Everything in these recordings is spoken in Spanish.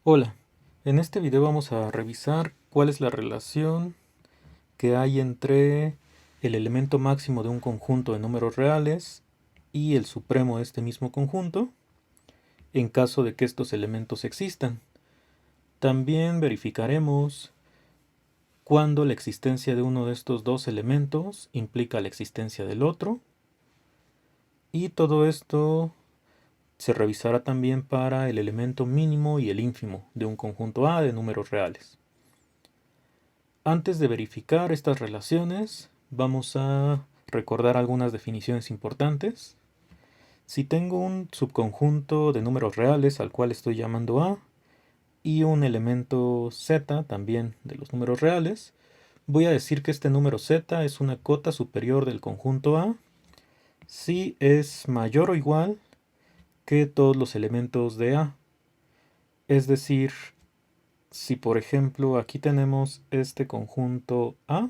Hola, en este video vamos a revisar cuál es la relación que hay entre el elemento máximo de un conjunto de números reales y el supremo de este mismo conjunto en caso de que estos elementos existan. También verificaremos cuándo la existencia de uno de estos dos elementos implica la existencia del otro, y todo esto se revisará también para el elemento mínimo y el ínfimo de un conjunto A de números reales. Antes de verificar estas relaciones, vamos a recordar algunas definiciones importantes. Si tengo un subconjunto de números reales al cual estoy llamando A y un elemento Z también de los números reales, voy a decir que este número Z es una cota superior del conjunto A si es mayor o igual que todos los elementos de A. Es decir, si por ejemplo aquí tenemos este conjunto A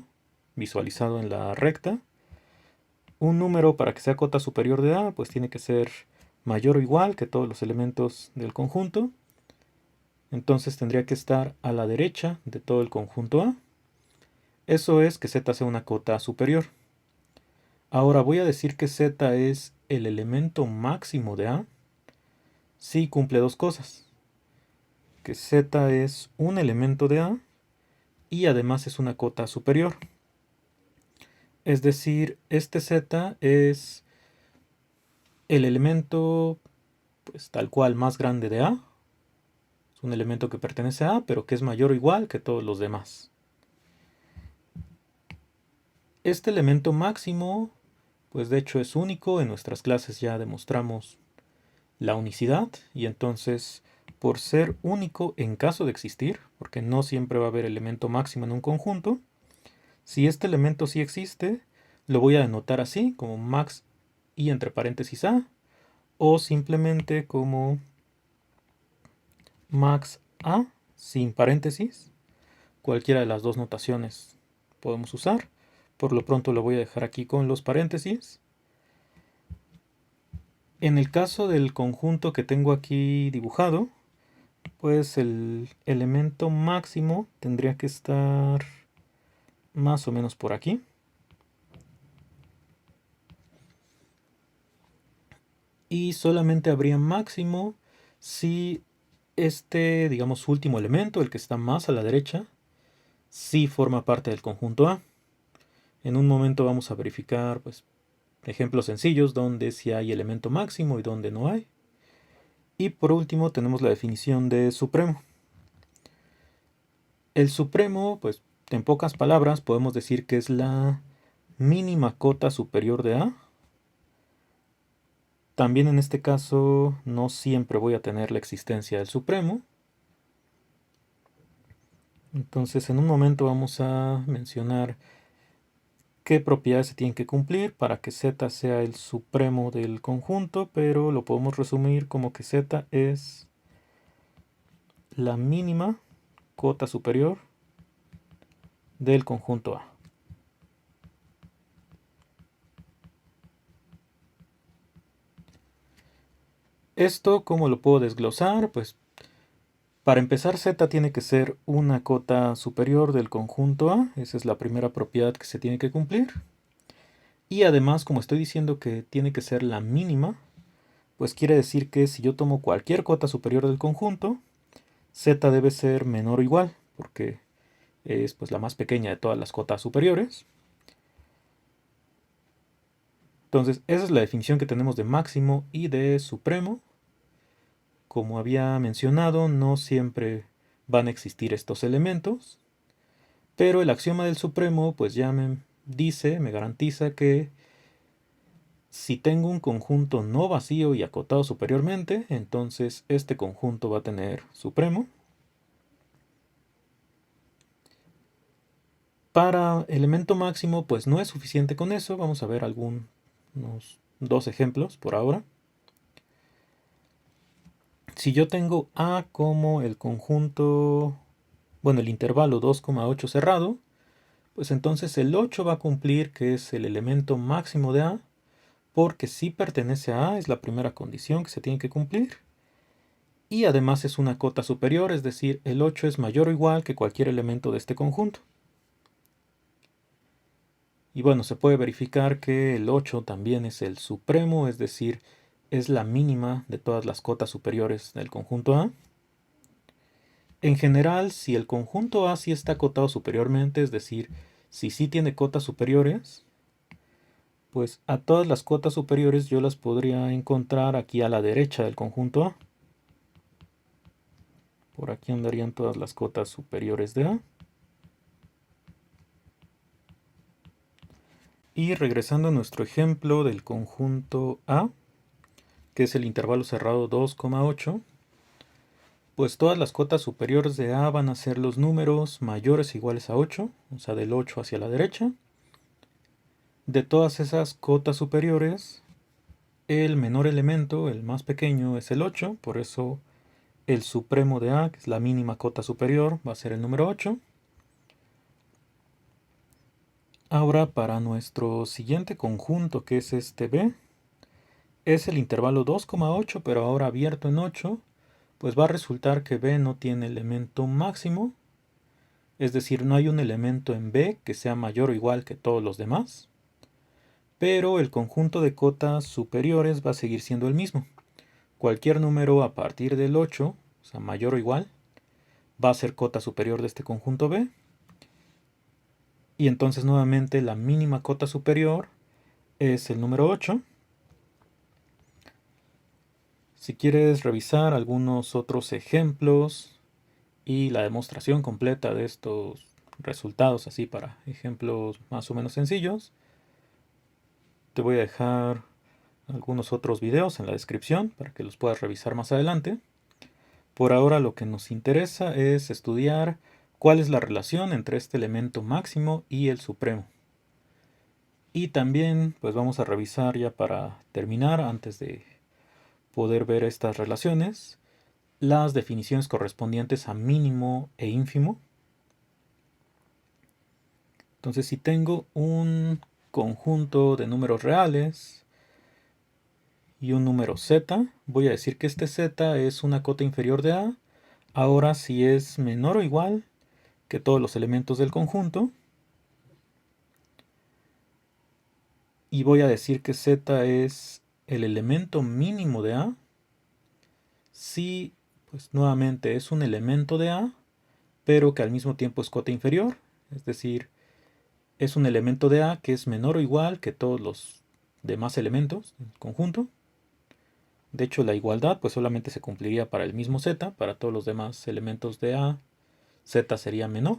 visualizado en la recta, un número para que sea cota superior de A pues tiene que ser mayor o igual que todos los elementos del conjunto. Entonces tendría que estar a la derecha de todo el conjunto A. Eso es que Z sea una cota superior. Ahora voy a decir que Z es el elemento máximo de A si cumple dos cosas: que Z es un elemento de A y además es una cota superior. Es decir, este Z es el elemento pues tal cual más grande de A. Es un elemento que pertenece a A, pero que es mayor o igual que todos los demás. Este elemento máximo, pues de hecho es único. En nuestras clases ya demostramos la unicidad, y entonces, por ser único en caso de existir, porque no siempre va a haber elemento máximo en un conjunto, si este elemento sí existe, lo voy a denotar así, como max y entre paréntesis A, o simplemente como max A sin paréntesis. Cualquiera de las dos notaciones podemos usar. Por lo pronto lo voy a dejar aquí con los paréntesis. En el caso del conjunto que tengo aquí dibujado, pues el elemento máximo tendría que estar más o menos por aquí. Y solamente habría máximo si este, digamos, último elemento, el que está más a la derecha, sí forma parte del conjunto A. En un momento vamos a verificar pues ejemplos sencillos donde sí hay elemento máximo y donde no hay. Y por último tenemos la definición de supremo. El supremo, pues en pocas palabras podemos decir que es la mínima cota superior de A. También en este caso no siempre voy a tener la existencia del supremo. Entonces en un momento vamos a mencionar qué propiedades se tienen que cumplir para que Z sea el supremo del conjunto, pero lo podemos resumir como que Z es la mínima cota superior del conjunto A. Esto, ¿cómo lo puedo desglosar? Pues para empezar, Z tiene que ser una cota superior del conjunto A. Esa es la primera propiedad que se tiene que cumplir. Y además, como estoy diciendo que tiene que ser la mínima, pues quiere decir que si yo tomo cualquier cota superior del conjunto, Z debe ser menor o igual, porque es pues la más pequeña de todas las cotas superiores. Entonces, esa es la definición que tenemos de máximo y de supremo. Como había mencionado, no siempre van a existir estos elementos, pero el axioma del supremo pues ya me dice, me garantiza que si tengo un conjunto no vacío y acotado superiormente, entonces este conjunto va a tener supremo. Para elemento máximo pues no es suficiente con eso. Vamos a ver algunos dos ejemplos por ahora. Si yo tengo A como el conjunto, bueno, el intervalo 2,8 cerrado, pues entonces el 8 va a cumplir que es el elemento máximo de A, porque si pertenece a A, es la primera condición que se tiene que cumplir. Y además es una cota superior, es decir, el 8 es mayor o igual que cualquier elemento de este conjunto. Y bueno, se puede verificar que el 8 también es el supremo, es decir, es la mínima de todas las cotas superiores del conjunto A. En general, si el conjunto A sí está acotado superiormente, es decir, si sí tiene cotas superiores, pues a todas las cotas superiores yo las podría encontrar aquí a la derecha del conjunto A. Por aquí andarían todas las cotas superiores de A. Y regresando a nuestro ejemplo del conjunto A, que es el intervalo cerrado 2,8, pues todas las cotas superiores de A van a ser los números mayores o iguales a 8, o sea, del 8 hacia la derecha. De todas esas cotas superiores, el menor elemento, el más pequeño, es el 8, por eso el supremo de A, que es la mínima cota superior, va a ser el número 8. Ahora para nuestro siguiente conjunto, que es este B, es el intervalo 2,8, pero ahora abierto en 8, pues va a resultar que B no tiene elemento máximo, es decir, no hay un elemento en B que sea mayor o igual que todos los demás, pero el conjunto de cotas superiores va a seguir siendo el mismo. Cualquier número a partir del 8, o sea, mayor o igual, va a ser cota superior de este conjunto B. Y entonces nuevamente la mínima cota superior es el número 8. Si quieres revisar algunos otros ejemplos y la demostración completa de estos resultados, así para ejemplos más o menos sencillos, te voy a dejar algunos otros videos en la descripción para que los puedas revisar más adelante. Por ahora lo que nos interesa es estudiar cuál es la relación entre este elemento máximo y el supremo. Y también pues vamos a revisar ya para terminar, antes de poder ver estas relaciones, las definiciones correspondientes a mínimo e ínfimo. Entonces si tengo un conjunto de números reales y un número z, voy a decir que este z es una cota inferior de A. Ahora si es menor o igual que todos los elementos del conjunto, y voy a decir que z es el elemento mínimo de A, si pues nuevamente es un elemento de A, pero que al mismo tiempo es cota inferior, es decir, es un elemento de A que es menor o igual que todos los demás elementos del conjunto. De hecho, la igualdad pues solamente se cumpliría para el mismo z, para todos los demás elementos de A, z sería menor.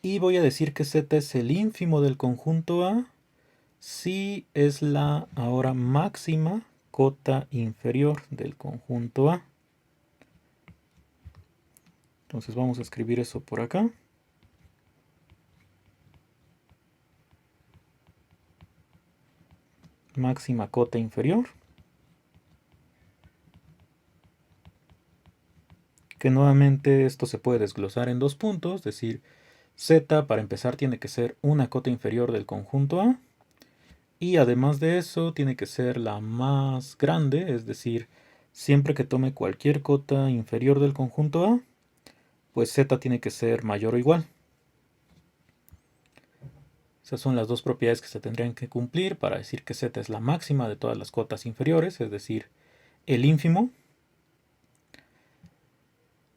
Y voy a decir que z es el ínfimo del conjunto A si es la ahora máxima cota inferior del conjunto A. Entonces vamos a escribir eso por acá. Máxima cota inferior. Que nuevamente esto se puede desglosar en dos puntos, es decir, z para empezar tiene que ser una cota inferior del conjunto A. Y además de eso tiene que ser la más grande, es decir, siempre que tome cualquier cota inferior del conjunto A, pues z tiene que ser mayor o igual. Esas son las dos propiedades que se tendrían que cumplir para decir que z es la máxima de todas las cotas inferiores, es decir, el ínfimo.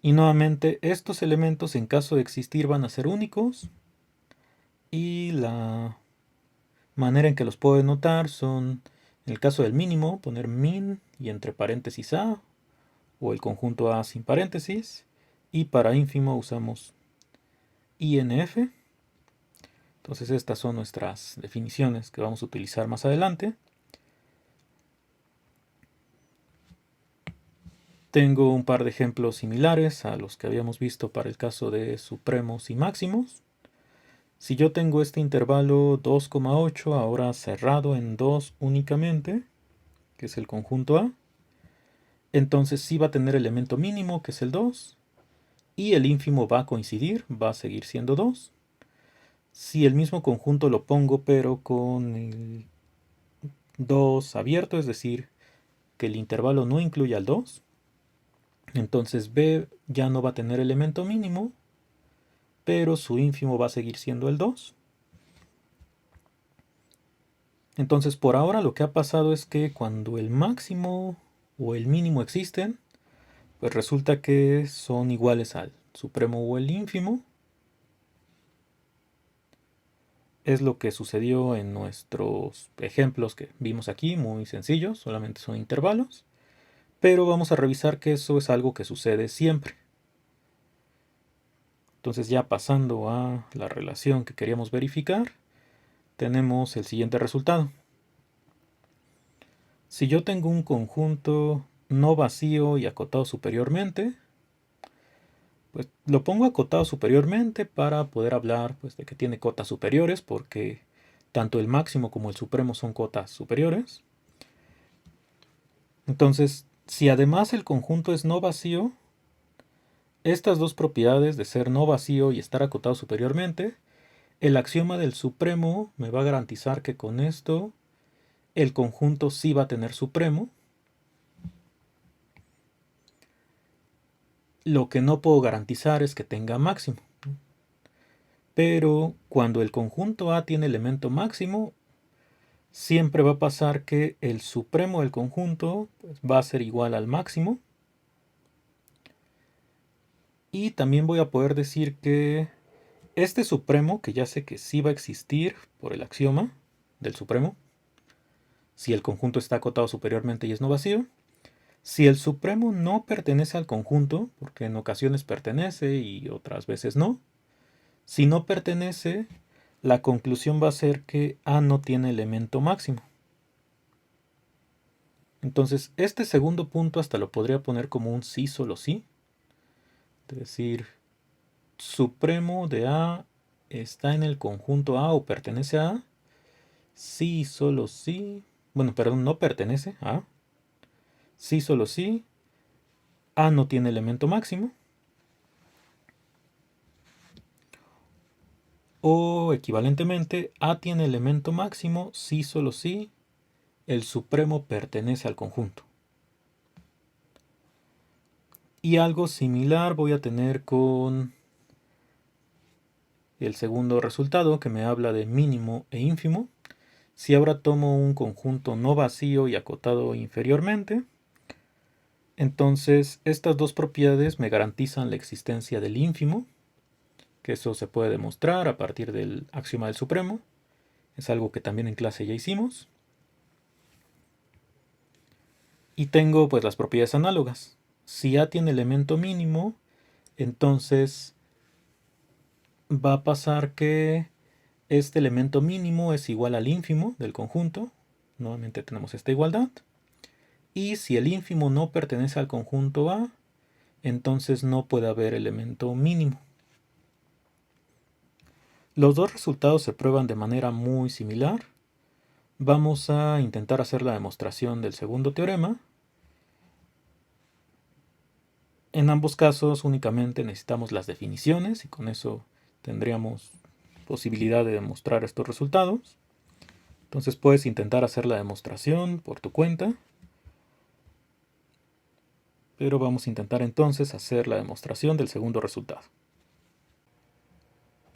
Y nuevamente estos elementos en caso de existir van a ser únicos. Y la manera en que los puedo denotar son, en el caso del mínimo, poner min y entre paréntesis a, o el conjunto A sin paréntesis. Y para ínfimo usamos INF. Entonces estas son nuestras definiciones que vamos a utilizar más adelante. Tengo un par de ejemplos similares a los que habíamos visto para el caso de supremos y máximos. Si yo tengo este intervalo 2,8 ahora cerrado en 2 únicamente, que es el conjunto A, entonces sí va a tener elemento mínimo, que es el 2, y el ínfimo va a coincidir, va a seguir siendo 2. Si el mismo conjunto lo pongo pero con el 2 abierto, es decir, que el intervalo no incluya el 2. Entonces B ya no va a tener elemento mínimo, pero su ínfimo va a seguir siendo el 2. Entonces por ahora lo que ha pasado es que cuando el máximo o el mínimo existen, pues resulta que son iguales al supremo o el ínfimo. Es lo que sucedió en nuestros ejemplos que vimos aquí, muy sencillos, solamente son intervalos. Pero vamos a revisar que eso es algo que sucede siempre. Entonces ya pasando a la relación que queríamos verificar, tenemos el siguiente resultado. Si yo tengo un conjunto no vacío y acotado superiormente, pues lo pongo acotado superiormente para poder hablar pues, de que tiene cotas superiores, porque tanto el máximo como el supremo son cotas superiores. Entonces, si además el conjunto es no vacío, estas dos propiedades de ser no vacío y estar acotado superiormente, el axioma del supremo me va a garantizar que con esto el conjunto sí va a tener supremo. Lo que no puedo garantizar es que tenga máximo. Pero cuando el conjunto A tiene elemento máximo, siempre va a pasar que el supremo del conjunto pues, va a ser igual al máximo. Y también voy a poder decir que este supremo, que ya sé que sí va a existir por el axioma del supremo, si el conjunto está acotado superiormente y es no vacío, si el supremo no pertenece al conjunto, porque en ocasiones pertenece y otras veces no, si no pertenece, la conclusión va a ser que A no tiene elemento máximo. Entonces, este segundo punto hasta lo podría poner como un sí, solo sí. Es decir, supremo de A está en el conjunto A o pertenece a A. Sí, solo sí. Bueno, perdón, no pertenece a A. Sí, solo sí. A no tiene elemento máximo. O equivalentemente, A tiene elemento máximo, sí, solo sí. El supremo pertenece al conjunto. Y algo similar voy a tener con el segundo resultado que me habla de mínimo e ínfimo. Si ahora tomo un conjunto no vacío y acotado inferiormente, entonces estas dos propiedades me garantizan la existencia del ínfimo, que eso se puede demostrar a partir del axioma del supremo. Es algo que también en clase ya hicimos. Y tengo pues las propiedades análogas. Si A tiene elemento mínimo, entonces va a pasar que este elemento mínimo es igual al ínfimo del conjunto. Nuevamente tenemos esta igualdad. Y si el ínfimo no pertenece al conjunto A, entonces no puede haber elemento mínimo. Los dos resultados se prueban de manera muy similar. Vamos a intentar hacer la demostración del segundo teorema. En ambos casos únicamente necesitamos las definiciones y con eso tendríamos posibilidad de demostrar estos resultados. Entonces puedes intentar hacer la demostración por tu cuenta. Pero vamos a intentar entonces hacer la demostración del segundo resultado.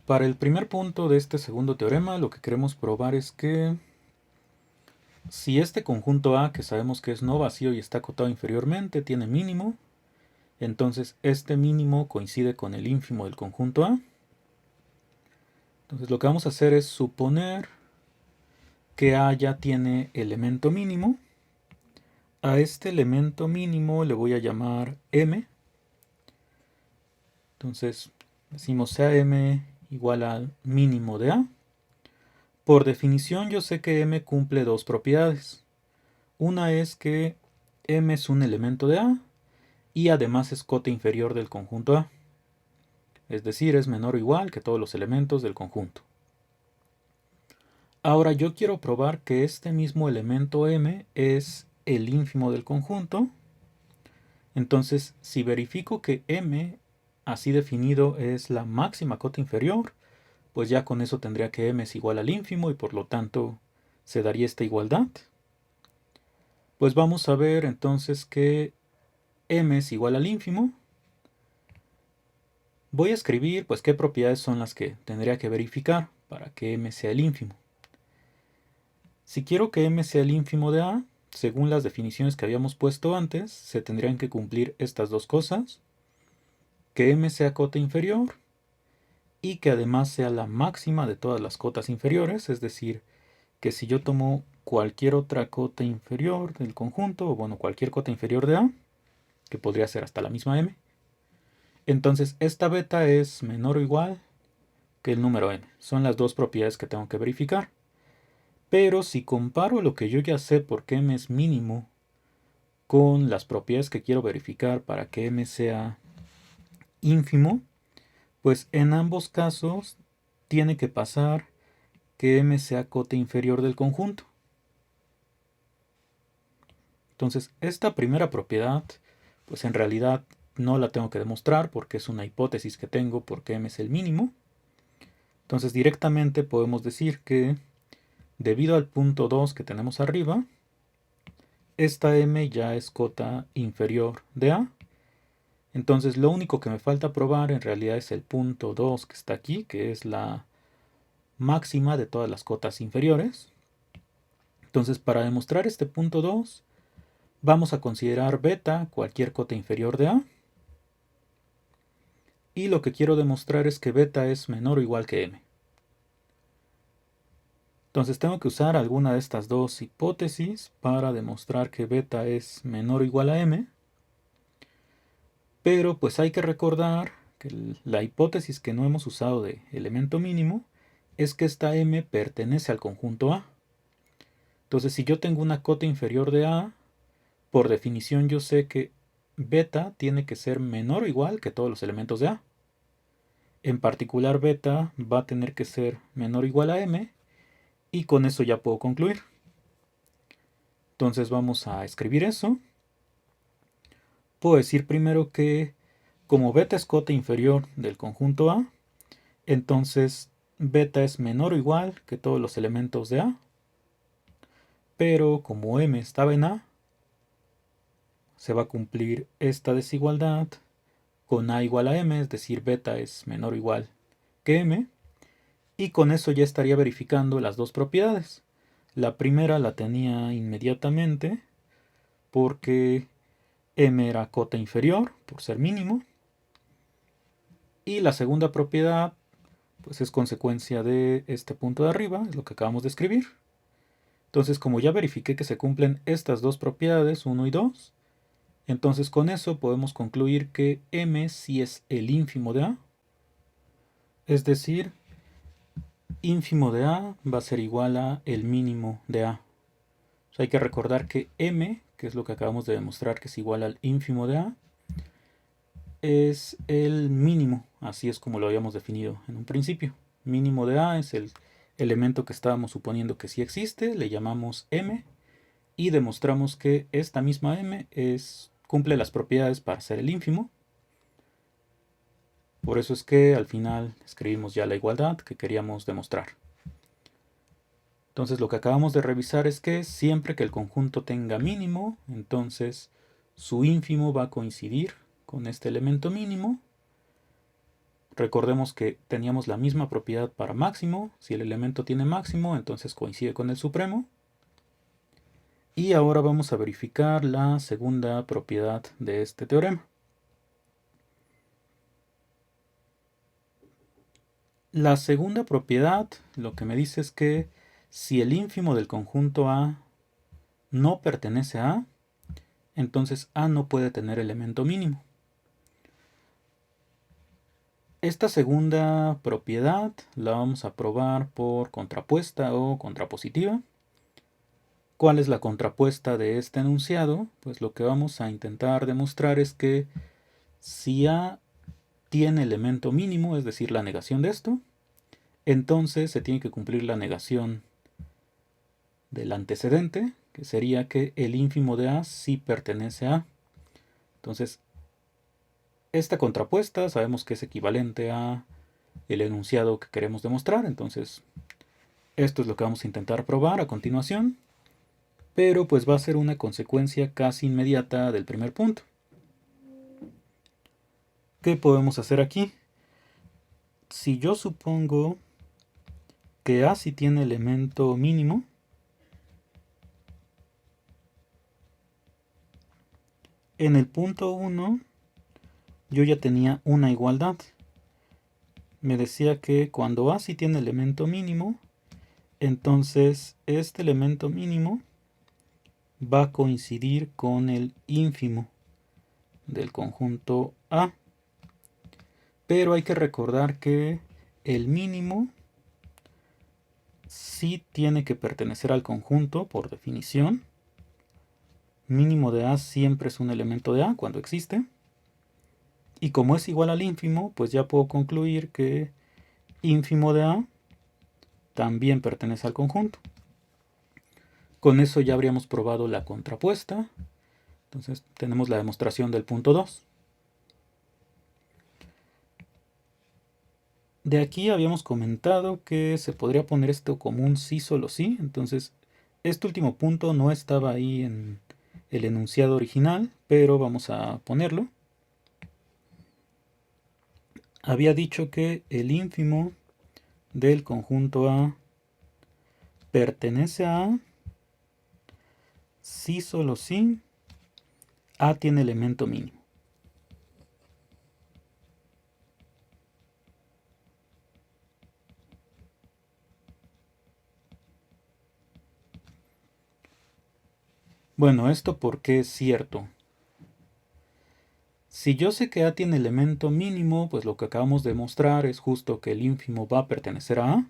Para el primer punto de este segundo teorema, lo que queremos probar es que si este conjunto A, que sabemos que es no vacío y está acotado inferiormente, tiene mínimo, entonces este mínimo coincide con el ínfimo del conjunto A. Entonces lo que vamos a hacer es suponer que A ya tiene elemento mínimo. A este elemento mínimo le voy a llamar M. Entonces decimos sea M igual al mínimo de A. Por definición yo sé que M cumple dos propiedades. Una es que M es un elemento de A y además es cota inferior del conjunto A. Es decir, es menor o igual que todos los elementos del conjunto. Ahora yo quiero probar que este mismo elemento M es el ínfimo del conjunto. Entonces, si verifico que M, así definido, es la máxima cota inferior, pues ya con eso tendría que M es igual al ínfimo y por lo tanto se daría esta igualdad. Pues vamos a ver entonces que m es igual al ínfimo. Voy a escribir pues qué propiedades son las que tendría que verificar para que m sea el ínfimo. Si quiero que m sea el ínfimo de a, según las definiciones que habíamos puesto antes, se tendrían que cumplir estas dos cosas: que m sea cota inferior y que además sea la máxima de todas las cotas inferiores, es decir, que si yo tomo cualquier otra cota inferior del conjunto, o bueno, cualquier cota inferior de a, que podría ser hasta la misma m, entonces esta beta es menor o igual que el número n. Son las dos propiedades que tengo que verificar. Pero si comparo lo que yo ya sé porque m es mínimo con las propiedades que quiero verificar para que m sea ínfimo, pues en ambos casos tiene que pasar que m sea cota inferior del conjunto. Entonces esta primera propiedad, pues en realidad no la tengo que demostrar porque es una hipótesis que tengo porque m es el mínimo. Entonces directamente podemos decir que debido al punto 2 que tenemos arriba, esta m ya es cota inferior de a. Entonces lo único que me falta probar en realidad es el punto 2 que está aquí, que es la máxima de todas las cotas inferiores. Entonces para demostrar este punto 2, vamos a considerar beta cualquier cota inferior de a. Y lo que quiero demostrar es que beta es menor o igual que m. Entonces tengo que usar alguna de estas dos hipótesis para demostrar que beta es menor o igual a m. Pero pues hay que recordar que la hipótesis que no hemos usado de elemento mínimo es que esta m pertenece al conjunto A. Entonces si yo tengo una cota inferior de A, por definición yo sé que beta tiene que ser menor o igual que todos los elementos de A. En particular beta va a tener que ser menor o igual a m, y con eso ya puedo concluir. Entonces vamos a escribir eso. Puedo decir primero que como beta es cota inferior del conjunto A, entonces beta es menor o igual que todos los elementos de A. Pero como m estaba en A, se va a cumplir esta desigualdad con a igual a m, es decir, beta es menor o igual que m. Y con eso ya estaría verificando las dos propiedades. La primera la tenía inmediatamente porque m era cota inferior por ser mínimo. Y la segunda propiedad pues es consecuencia de este punto de arriba, es lo que acabamos de escribir. Entonces como ya verifiqué que se cumplen estas dos propiedades, 1 y 2, entonces con eso podemos concluir que m sí es el ínfimo de a. Es decir, ínfimo de a va a ser igual a el mínimo de a. O sea, hay que recordar que m, que es lo que acabamos de demostrar que es igual al ínfimo de a, es el mínimo, así es como lo habíamos definido en un principio. Mínimo de a es el elemento que estábamos suponiendo que sí existe, le llamamos m, y demostramos que esta misma m cumple las propiedades para ser el ínfimo. Por eso es que al final escribimos ya la igualdad que queríamos demostrar. Entonces lo que acabamos de revisar es que siempre que el conjunto tenga mínimo, entonces su ínfimo va a coincidir con este elemento mínimo. Recordemos que teníamos la misma propiedad para máximo. Si el elemento tiene máximo, entonces coincide con el supremo. Y ahora vamos a verificar la segunda propiedad de este teorema. La segunda propiedad lo que me dice es que si el ínfimo del conjunto A no pertenece a A, entonces A no puede tener elemento mínimo. Esta segunda propiedad la vamos a probar por contrapuesta o contrapositiva. ¿Cuál es la contrapuesta de este enunciado? Pues lo que vamos a intentar demostrar es que si A tiene elemento mínimo, es decir, la negación de esto, entonces se tiene que cumplir la negación del antecedente, que sería que el ínfimo de A sí pertenece a A. Entonces, esta contrapuesta sabemos que es equivalente a el enunciado que queremos demostrar, entonces esto es lo que vamos a intentar probar a continuación. pero pues va a ser una consecuencia casi inmediata del primer punto. ¿Qué podemos hacer aquí? Si yo supongo que A sí tiene elemento mínimo, en el punto 1 yo ya tenía una igualdad. Me decía que cuando A sí tiene elemento mínimo, entonces este elemento mínimo va a coincidir con el ínfimo del conjunto A. Pero hay que recordar que el mínimo sí tiene que pertenecer al conjunto por definición. Mínimo de A siempre es un elemento de A cuando existe. Y como es igual al ínfimo, pues ya puedo concluir que ínfimo de A también pertenece al conjunto. Con eso ya habríamos probado la contrapuesta. Entonces tenemos la demostración del punto 2. De aquí habíamos comentado que se podría poner esto como un sí solo sí. Entonces este último punto no estaba ahí en el enunciado original, pero vamos a ponerlo. Había dicho que el ínfimo del conjunto A pertenece a A si solo si A tiene elemento mínimo. Bueno, ¿esto por qué es cierto? Si yo sé que A tiene elemento mínimo, pues lo que acabamos de mostrar es justo que el ínfimo va a pertenecer a A.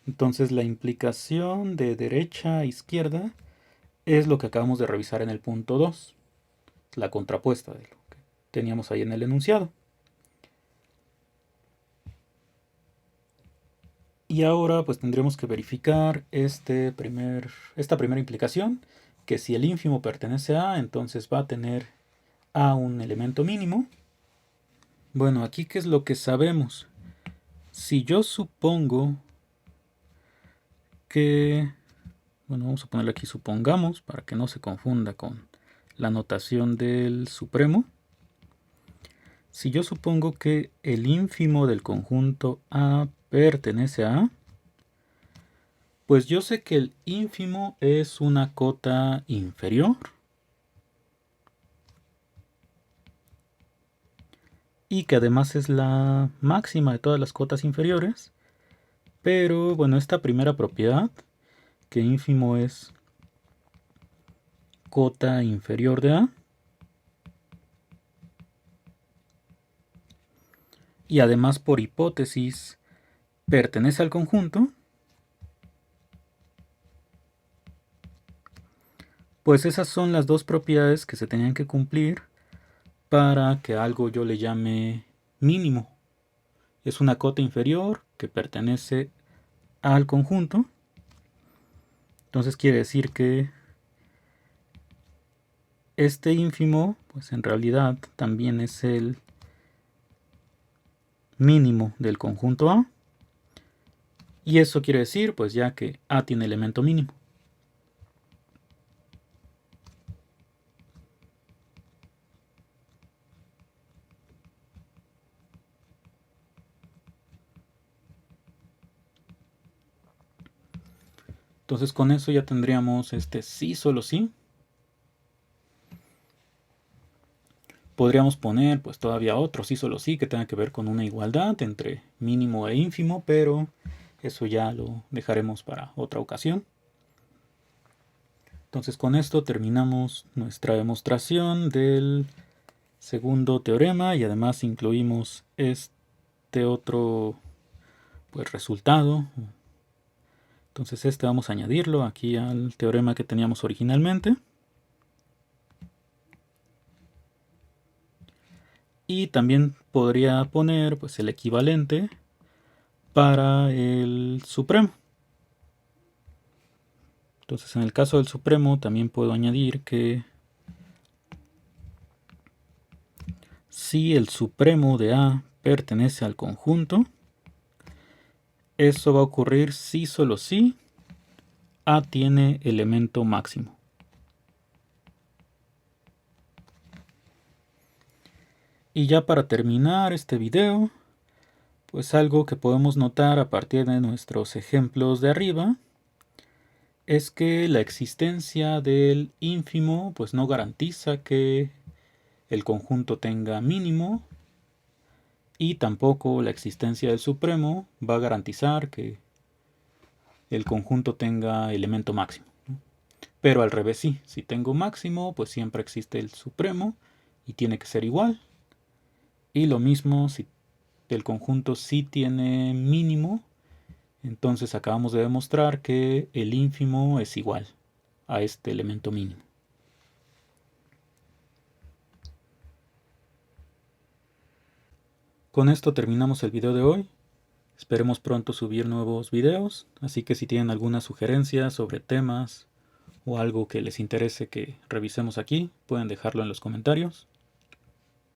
Entonces la implicación de derecha a izquierda es lo que acabamos de revisar en el punto 2, la contrapuesta de lo que teníamos ahí en el enunciado. Y ahora pues tendremos que verificar esta primera implicación, que si el ínfimo pertenece a A, entonces va a tener A un elemento mínimo. Bueno, aquí ¿qué es lo que sabemos? Si yo supongo que, bueno, vamos a ponerle aquí supongamos para que no se confunda con la notación del supremo. Si yo supongo que el ínfimo del conjunto A pertenece a A, pues yo sé que el ínfimo es una cota inferior. Y que además es la máxima de todas las cotas inferiores. Pero bueno, esta primera propiedad, que ínfimo es cota inferior de A, y además por hipótesis pertenece al conjunto, pues esas son las dos propiedades que se tenían que cumplir para que algo yo le llame mínimo. Es una cota inferior que pertenece al conjunto. Entonces quiere decir que este ínfimo, pues en realidad también es el mínimo del conjunto A. Y eso quiere decir, pues ya que A tiene elemento mínimo. Entonces con eso ya tendríamos este sí solo sí. Podríamos poner pues todavía otro sí solo sí que tenga que ver con una igualdad entre mínimo e ínfimo, pero eso ya lo dejaremos para otra ocasión. Entonces con esto terminamos nuestra demostración del segundo teorema y además incluimos este otro pues resultado. Entonces este vamos a añadirlo aquí al teorema que teníamos originalmente. Y también podría poner pues el equivalente para el supremo. Entonces en el caso del supremo también puedo añadir que si el supremo de A pertenece al conjunto, eso va a ocurrir si solo si A tiene elemento máximo. Y ya para terminar este video, pues algo que podemos notar a partir de nuestros ejemplos de arriba es que la existencia del ínfimo pues no garantiza que el conjunto tenga mínimo, y tampoco la existencia del supremo va a garantizar que el conjunto tenga elemento máximo. Pero al revés sí, si tengo máximo pues siempre existe el supremo y tiene que ser igual. Y lo mismo si el conjunto sí tiene mínimo, entonces acabamos de demostrar que el ínfimo es igual a este elemento mínimo. Con esto terminamos el video de hoy. Esperemos pronto subir nuevos videos, así que si tienen alguna sugerencia sobre temas o algo que les interese que revisemos aquí, pueden dejarlo en los comentarios.